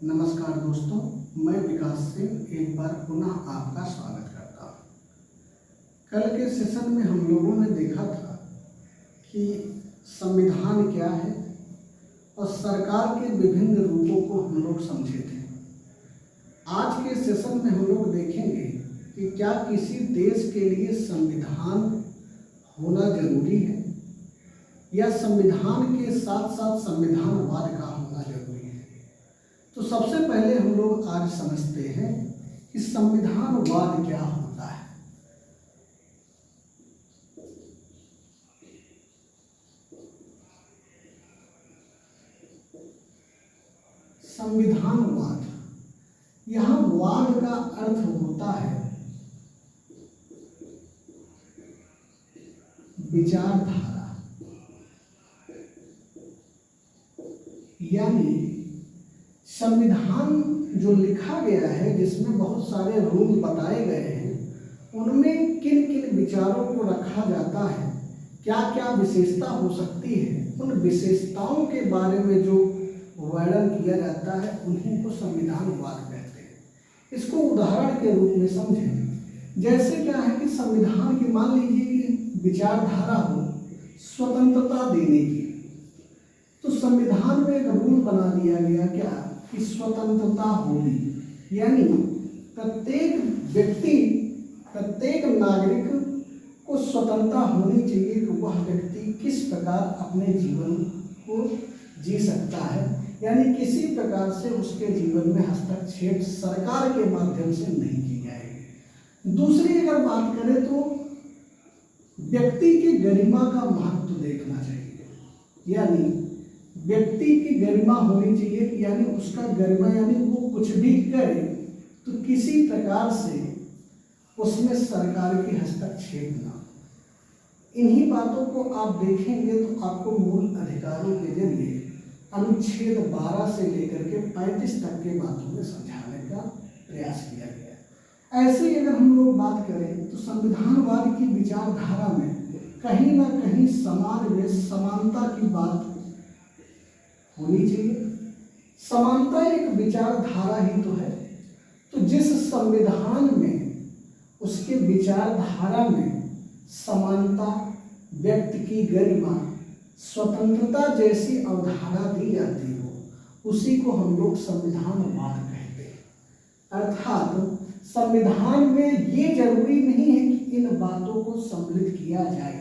नमस्कार दोस्तों, मैं विकास सिंह एक बार पुनः आपका स्वागत करता हूँ। कल के सेशन में हम लोगों ने देखा था कि संविधान क्या है और सरकार के विभिन्न रूपों को हम लोग समझे थे। आज के सेशन में हम लोग देखेंगे कि क्या किसी देश के लिए संविधान होना जरूरी है या संविधान के साथ साथ संविधानवाद का होना जरूरी है। तो सबसे पहले हम लोग आज समझते हैं कि संविधानवाद क्या होता है। संविधानवाद, यहाँ वाद का अर्थ होता है विचारधारा, यानी संविधान जो लिखा गया है जिसमें बहुत सारे रूल बताए गए हैं, उनमें किन किन विचारों को रखा जाता है, क्या क्या विशेषता हो सकती है, उन विशेषताओं के बारे में जो वर्णन किया जाता है उन्हीं को संविधानवाद कहते हैं। इसको उदाहरण के रूप में समझें। जैसे क्या है कि संविधान की मान लीजिए कि विचारधारा हो स्वतंत्रता देने की, तो संविधान में एक रूल बना दिया गया क्या कि स्वतंत्रता होगी, यानी प्रत्येक व्यक्ति, प्रत्येक नागरिक को स्वतंत्रता होनी चाहिए कि वह व्यक्ति किस प्रकार अपने जीवन को जी सकता है, यानी किसी प्रकार से उसके जीवन में हस्तक्षेप सरकार के माध्यम से नहीं की जाएगी। दूसरी अगर बात करें तो व्यक्ति की गरिमा का महत्व देखना चाहिए, यानी व्यक्ति की गरिमा होनी चाहिए, यानी उसका गरिमा यानी वो कुछ भी करे तो किसी प्रकार से उसमें सरकार की हस्तक्षेप ना। इन्हीं बातों को आप देखेंगे तो आपको मूल अधिकारों के जरिए अनुच्छेद 12 से लेकर के 35 तक के बातों में समझाने का प्रयास किया गया। ऐसे ही अगर हम लोग बात करें तो संविधानवाद की विचारधारा में कहीं ना कहीं समाज में समानता की बात होनी चाहिए। समानता एक विचारधारा ही तो है, तो जिस संविधान में उसके विचारधारा में समानता, व्यक्ति की गरिमा, स्वतंत्रता जैसी अवधारणा दी जाती हो, उसी को हम लोग संविधानवाद कहते हैं। अर्थात संविधान में ये जरूरी नहीं है कि इन बातों को सम्मिलित किया जाए,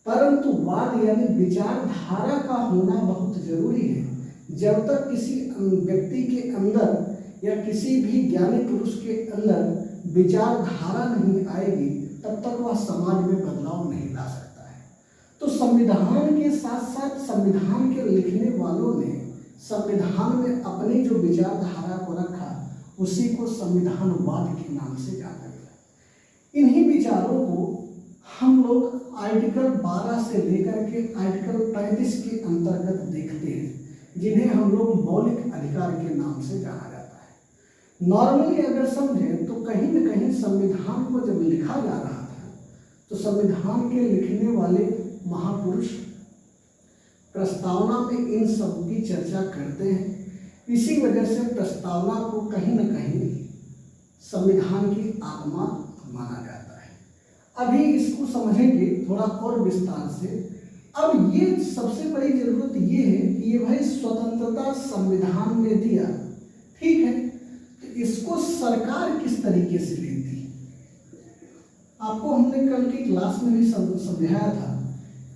परंतु वाद यानी विचारधारा का होना बहुत जरूरी है। जब तक किसी व्यक्ति के अंदर या किसी भी ज्ञानी पुरुष के अंदर विचारधारा नहीं आएगी, तब तक वह समाज में बदलाव नहीं ला सकता है। तो संविधान के साथ साथ संविधान के लिखने वालों ने संविधान में अपनी जो विचारधारा को रखा, उसी को संविधानवाद के नाम से जाना गया। इन्हीं विचारों को हम लोग आर्टिकल 12 से लेकर के आर्टिकल 35 के अंतर्गत देखते हैं, जिन्हें हम लोग मौलिक अधिकार के नाम से जाना जाता है। नॉर्मली अगर समझें तो कहीं न कहीं संविधान को जब लिखा जा रहा था तो संविधान के लिखने वाले महापुरुष प्रस्तावना में इन सब की चर्चा करते हैं। इसी वजह से प्रस्तावना को कहीं न कहीं संविधान की आत्मा माना जाता है। अभी इसको समझेंगे थोड़ा और विस्तार से। अब ये सबसे बड़ी जरूरत ये है कि ये भाई स्वतंत्रता संविधान में दिया, ठीक है, तो इसको सरकार किस तरीके से लेती है। आपको हमने कल की क्लास में भी समझाया था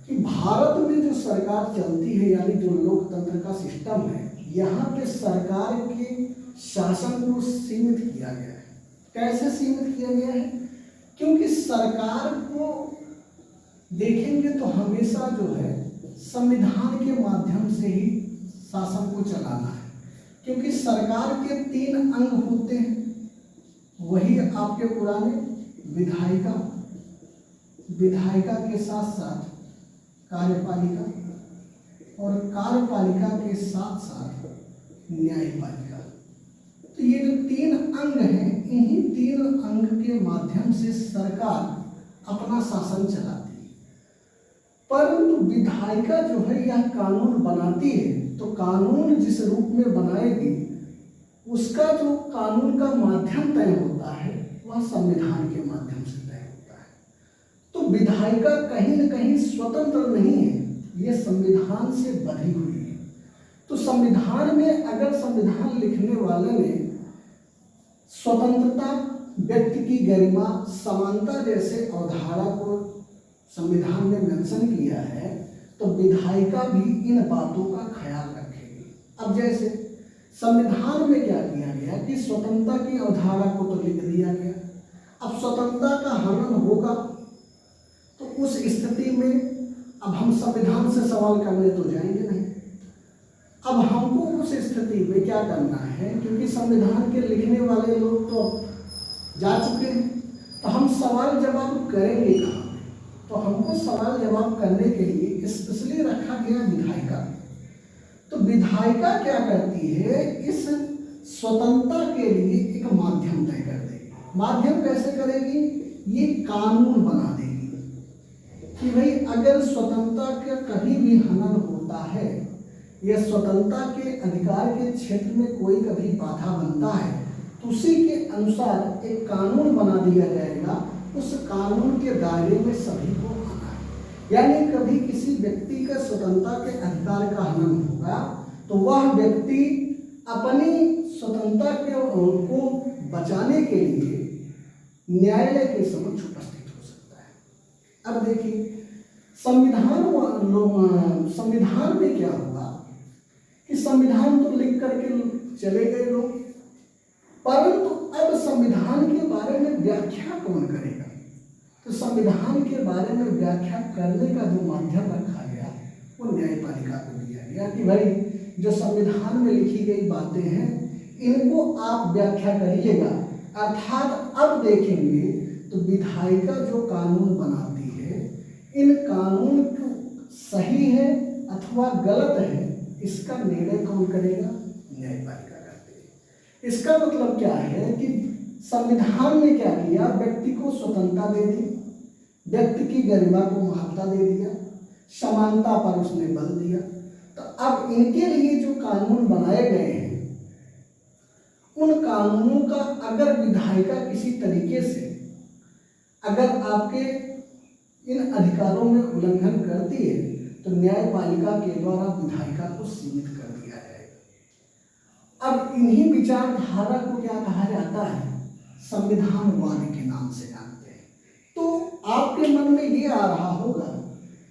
कि भारत में जो सरकार चलती है, यानी जो लोकतंत्र का सिस्टम है, यहाँ पे सरकार के शासन को सीमित किया गया है। कैसे सीमित किया गया है? क्योंकि सरकार को देखेंगे तो हमेशा जो है संविधान के माध्यम से ही शासन को चलाना है, क्योंकि सरकार के 3 अंग होते हैं। वही आपके पुराने विधायिका, विधायिका के साथ साथ कार्यपालिका और कार्यपालिका के साथ साथ न्यायपालिका। तो ये जो 3 अंग हैं, इन्हीं 3 अंग के माध्यम से सरकार अपना शासन चलाती है। परंतु विधायिका जो है यह कानून बनाती है, तो कानून जिस रूप में बनाएगी उसका जो कानून का माध्यम तय होता है वह संविधान के माध्यम से तय होता है। तो विधायिका कहीं न कहीं स्वतंत्र नहीं है, ये संविधान से बंधी हुई है। तो संविधान में अगर संविधान लिखने वाले ने स्वतंत्रता, व्यक्ति की गरिमा, समानता जैसे अवधारणा को संविधान में मेंशन किया है, तो विधायिका भी इन बातों का ख्याल रखेगी। अब जैसे संविधान में क्या किया गया कि स्वतंत्रता की अवधारणा को तो लिख दिया गया, अब स्वतंत्रता का हनन होगा तो उस स्थिति में अब हम संविधान से सवाल करने तो जाएंगे नहीं। अब हमको उस स्थिति में क्या करना है, क्योंकि संविधान के लिखने वाले लोग तो जा चुके हैं, तो हम सवाल जवाब करेंगे कहाँ? तो हमको सवाल जवाब करने के लिए इसलिए रखा गया विधायिका। तो विधायिका क्या करती है, इस स्वतंत्रता के लिए एक माध्यम तय कर देगी। माध्यम कैसे करेगी? ये कानून बना देगी कि भाई अगर स्वतंत्रता का कभी भी हनन होता है या स्वतंत्रता के अधिकार के क्षेत्र में कोई कभी बाधा बनता है, तो उसी के अनुसार एक कानून बना दिया जाएगा, उस कानून के दायरे में सभी को आना है। यानी कभी किसी व्यक्ति का स्वतंत्रता के अधिकार का हनन होगा तो वह व्यक्ति अपनी स्वतंत्रता को बचाने के लिए न्यायालय के समक्ष उपस्थित हो सकता है। अब देखिए संविधान में क्या हुआ कि संविधान तो लिख करके चले गए लोग, परंतु अब संविधान के बारे में व्याख्या कौन करेगा? तो संविधान के बारे में व्याख्या करने का जो माध्यम रखा गया वो न्यायपालिका को दिया गया कि भाई जो संविधान में लिखी गई बातें हैं इनको आप व्याख्या करिएगा। अर्थात अब देखेंगे तो विधायिका जो कानून बनाती है, इन कानून को सही है अथवा गलत है, इसका निर्णय कौन करेगा? न्यायपालिका करती है। इसका मतलब क्या है कि संविधान में क्या किया, व्यक्ति को स्वतंत्रता दे दी, व्यक्ति की गरिमा को महत्ता दे दिया, समानता पर उसने बल दिया। तो अब इनके लिए जो कानून बनाए गए हैं, उन कानूनों का अगर विधायिका किसी तरीके से अगर आपके इन अधिकारों में उल्लंघन करती है तो न्यायपालिका के द्वारा विधायिका को सीमित कर दिया जाएगा। अब इन्हीं विचारधारा को क्या कहा जाता है? संविधानवाद के नाम से जानते हैं। तो आपके मन में ये आ रहा होगा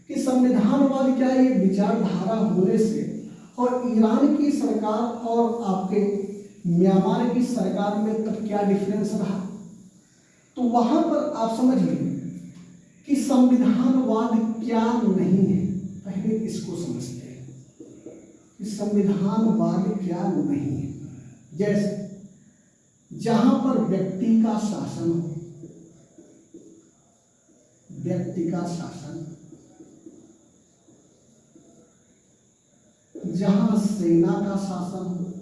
कि संविधानवाद क्या ये विचारधारा होने से और ईरान की सरकार और आपके म्यांमार की सरकार में तब क्या डिफरेंस रहा? तो वहां पर आप समझिए कि संविधानवाद क्या नहीं है। पहले इसको समझते हैं कि संविधानवाद क्या नहीं है। जैसे जहां पर व्यक्ति का शासन हो, व्यक्ति का शासन, जहां सेना का शासन हो,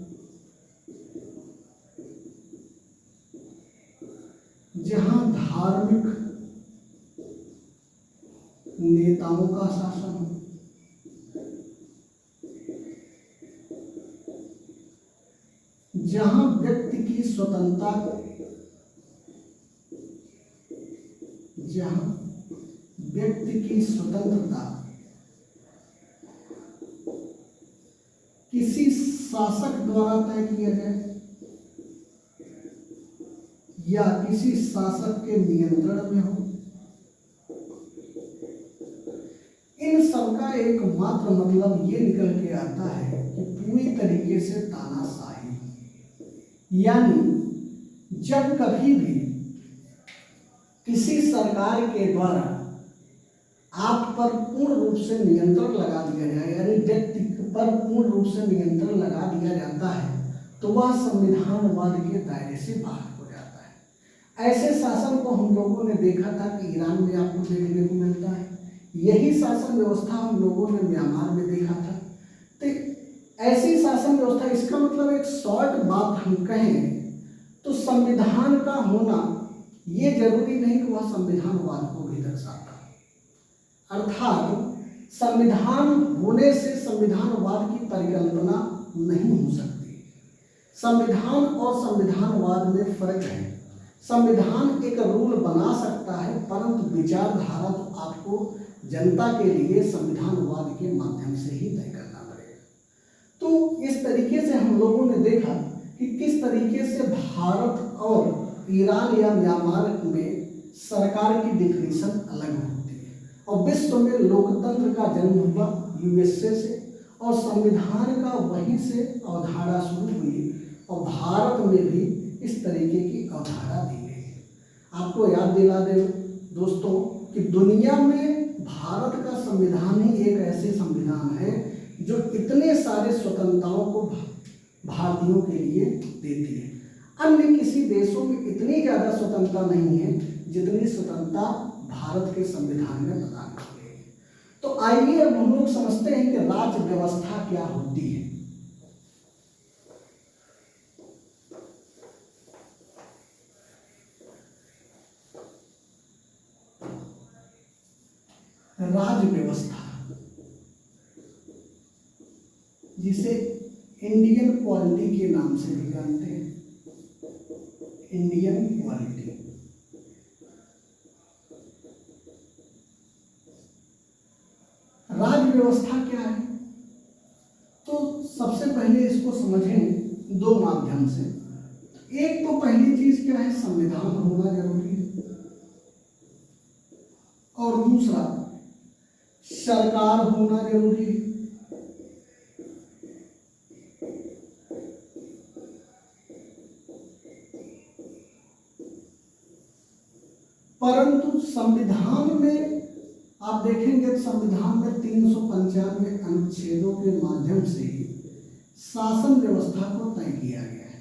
जहां धार्मिक नेताओं का शासन हो, जहां व्यक्ति की स्वतंत्रता, जहां व्यक्ति की स्वतंत्रता किसी शासक द्वारा तय किया जाए या किसी शासक के नियंत्रण में हो, इन सब का एकमात्र मतलब ये निकल के आता है कि पूरी तरीके से तानाशाही। यानी जब कभी भी किसी सरकार के द्वारा आप पर पूर्ण रूप से नियंत्रण लगा दिया जाए, यानी व्यक्ति पर पूर्ण रूप से नियंत्रण लगा दिया जाता है, तो वह संविधानवाद के दायरे से बाहर हो जाता है। ऐसे शासन को हम लोगों ने देखा था कि ईरान में आपको देखने को मिलता है। यही शासन व्यवस्था हम लोगों ने म्यांमार में देखा था। तो ऐसी शासन व्यवस्था, इसका मतलब एक शॉर्ट बात हम कहें तो संविधान का होना ये जरूरी नहीं कि वह संविधानवाद को भी दर्शाता। अर्थात संविधान होने से संविधानवाद की परिकल्पना नहीं हो सकती। संविधान और संविधानवाद में फर्क है। संविधान एक रूल बना सकता है, परंतु विचारधारा तो आपको जनता के लिए संविधानवाद के माध्यम से ही तय करना पड़ेगा। तो इस तरीके से हम लोगों ने देखा कि किस तरीके से भारत और ईरान या म्यांमार में सरकार की डिफिनीशन अलग होती है, और विश्व में लोकतंत्र का जन्म हुआ यूएसए से, और संविधान का वहीं से अवधारणा शुरू हुई, और भारत में भी इस तरीके की अवधारणा दी गई है। आपको याद दिला दें दोस्तों कि दुनिया में भारत का संविधान ही एक ऐसे संविधान है जो इतने सारे स्वतंत्रताओं को भारतीयों के लिए देती है। अन्य किसी देशों में इतनी ज़्यादा स्वतंत्रता नहीं है जितनी स्वतंत्रता भारत के संविधान में प्रदान की गई है। तो आइए अब हम लोग समझते हैं कि राज्य व्यवस्था क्या होती है। राज्य व्यवस्था, जिसे इंडियन पॉलिटी के नाम से भी जानते हैं, इंडियन पॉलिटी। राज्य व्यवस्था क्या है? तो सबसे पहले इसको समझें दो माध्यम से। एक तो पहली चीज क्या है, संविधान होना जरूरी है, और दूसरा सरकार होना जरूरी है। परंतु संविधान में आप देखेंगे तो संविधान में 395 अनुच्छेदों के माध्यम से ही शासन व्यवस्था को तय किया गया है।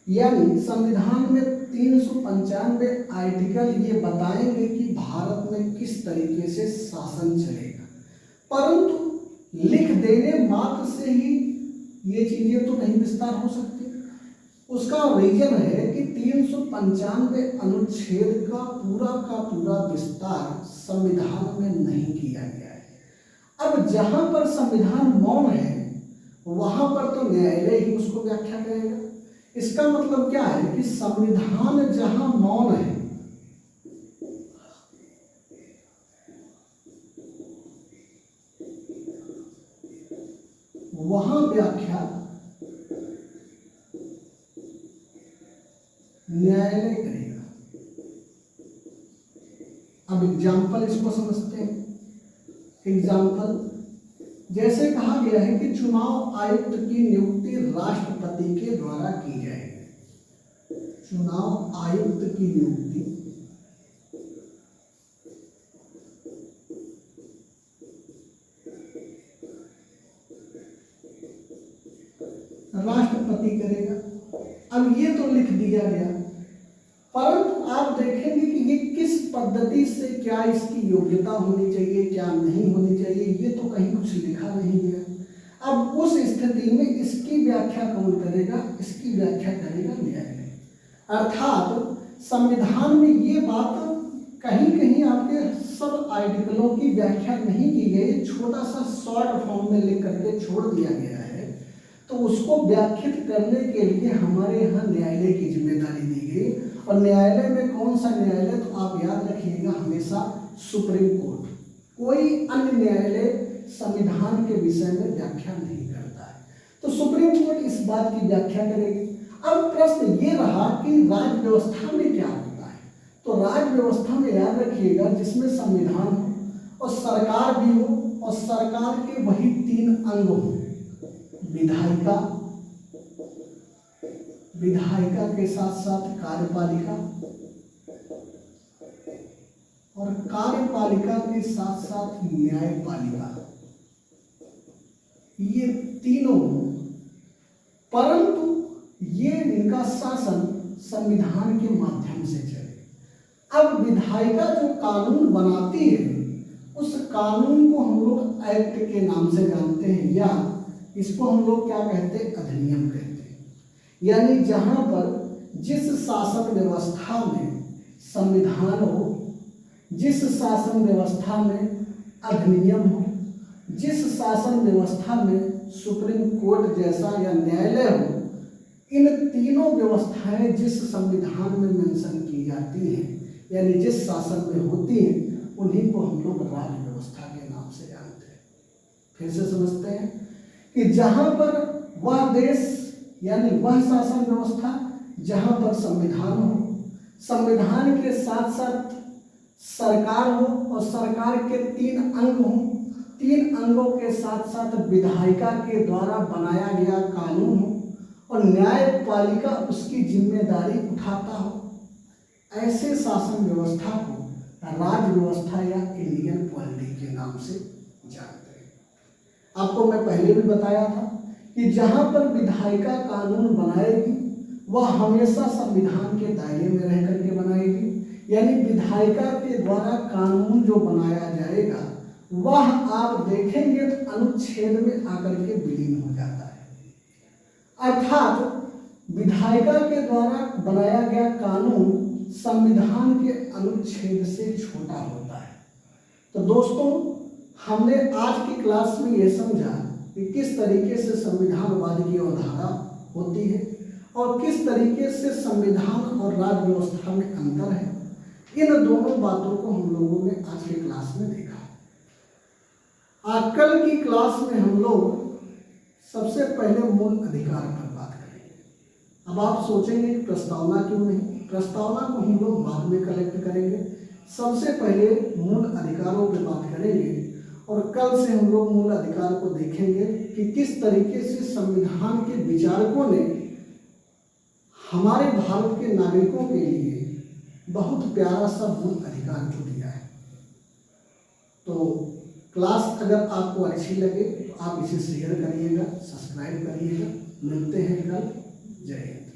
यानी संविधान में 395 आर्टिकल ये बताएंगे कि भारत में किस तरीके से शासन चलेगा, परंतु लिख देने मात्र से ही ये चीजें तो नहीं विस्तार हो सकती। उसका रीजन है कि 395 अनुच्छेद का पूरा विस्तार संविधान में नहीं किया गया है। अब जहां पर संविधान मौन है वहां पर तो न्यायालय ही उसको व्याख्या करेगा। इसका मतलब क्या है कि संविधान जहां मौन है वहां व्याख्या न्यायालय करेगा। अब एग्जाम्पल इसको समझते हैं। एग्जाम्पल जैसे कहा गया है कि चुनाव आयुक्त की नियुक्ति राष्ट्रपति के द्वारा की जाएगी। चुनाव आयुक्त की नियुक्ति राष्ट्रपति करेगा। अब ये तो लिख दिया गया, परंतु आप देखेंगे कि ये किस पद्धति से, क्या इसकी योग्यता होनी चाहिए, क्या नहीं होनी चाहिए, ये तो कहीं कुछ लिखा नहीं गया। अब उस स्थिति में इसकी व्याख्या कौन करेगा? इसकी व्याख्या करेगा न्यायालय। अर्थात संविधान में ये बात कहीं कहीं आपके सब आर्टिकलों की व्याख्या नहीं की गई, छोटा सा शॉर्ट फॉर्म में लिख करके छोड़ दिया गया है। तो उसको व्याख्यात करने के लिए हमारे यहाँ न्यायालय की जिम्मेदारी दी गई। और न्यायालय में कौन सा न्यायालय? तो आप याद रखिएगा हमेशा सुप्रीम कोर्ट। कोई अन्य न्यायालय संविधान के विषय में व्याख्या नहीं करता है, तो सुप्रीम कोर्ट इस बात की व्याख्या करेगी। अब प्रश्न ये रहा कि राज्य व्यवस्था में क्या होता है? तो राज्य व्यवस्था में याद रखिएगा जिसमें संविधान हो और सरकार भी हो, और सरकार के वही 3 अंग हों, विधायिका, विधायिका के साथ साथ कार्यपालिका, और कार्यपालिका के साथ साथ न्यायपालिका, ये तीनों। परंतु ये इनका शासन संविधान के माध्यम से चले। अब विधायिका जो कानून बनाती है उस कानून को हम लोग एक्ट के नाम से जानते हैं, या इसको हम लोग क्या कहते हैं? अधिनियम कहते हैं। यानी जहां पर जिस शासन व्यवस्था में संविधान हो, जिस शासन व्यवस्था में अधिनियम हो, जिस शासन व्यवस्था में सुप्रीम कोर्ट जैसा या न्यायालय हो, इन तीनों व्यवस्थाएं जिस संविधान में मेंशन की जाती हैं, यानी जिस शासन में होती हैं, उन्हीं को हम लोग राज्य व्यवस्था के नाम से जानते हैं। फिर से समझते हैं कि जहां पर वह देश यानी वह शासन व्यवस्था जहां पर संविधान हो, संविधान के साथ साथ सरकार हो और सरकार के 3 अंग हों, 3 अंगों के साथ साथ विधायिका के द्वारा बनाया गया कानून हो और न्यायपालिका उसकी जिम्मेदारी उठाता हो, ऐसे शासन व्यवस्था को राज्य व्यवस्था या इंडियन पॉलिटी के नाम से जानते हैं। आपको मैं पहले भी बताया था कि जहां पर विधायिका कानून बनाएगी वह हमेशा संविधान के दायरे में रह करके बनाएगी, यानी विधायिका के द्वारा कानून जो बनाया जाएगा वह आप देखेंगे तो अनुच्छेद में आकर के विलीन हो जाता है, अर्थात विधायिका के द्वारा बनाया गया कानून संविधान के अनुच्छेद से छोटा होता है। तो दोस्तों, हमने आज की क्लास में ये समझा कि किस तरीके से संविधानवाद की अवधारणा होती है और किस तरीके से संविधान और राज्य व्यवस्था में अंतर है। इन दोनों बातों को हम लोगों ने आज की क्लास में देखा। कल की क्लास में हम लोग सबसे पहले मूल अधिकार पर बात करेंगे। अब आप सोचेंगे कि प्रस्तावना क्यों नहीं? प्रस्तावना को हम लोग बाद में कलेक्ट करेंगे, सबसे पहले मूल अधिकारों पर बात करेंगे और कल से हम लोग मूल अधिकार को देखेंगे कि किस तरीके से संविधान के विचारकों ने हमारे भारत के नागरिकों के लिए बहुत प्यारा सा मूल अधिकार को दिया है। तो क्लास अगर आपको अच्छी लगे तो आप इसे शेयर करिएगा, सब्सक्राइब करिएगा। मिलते हैं कल। जय हिंद।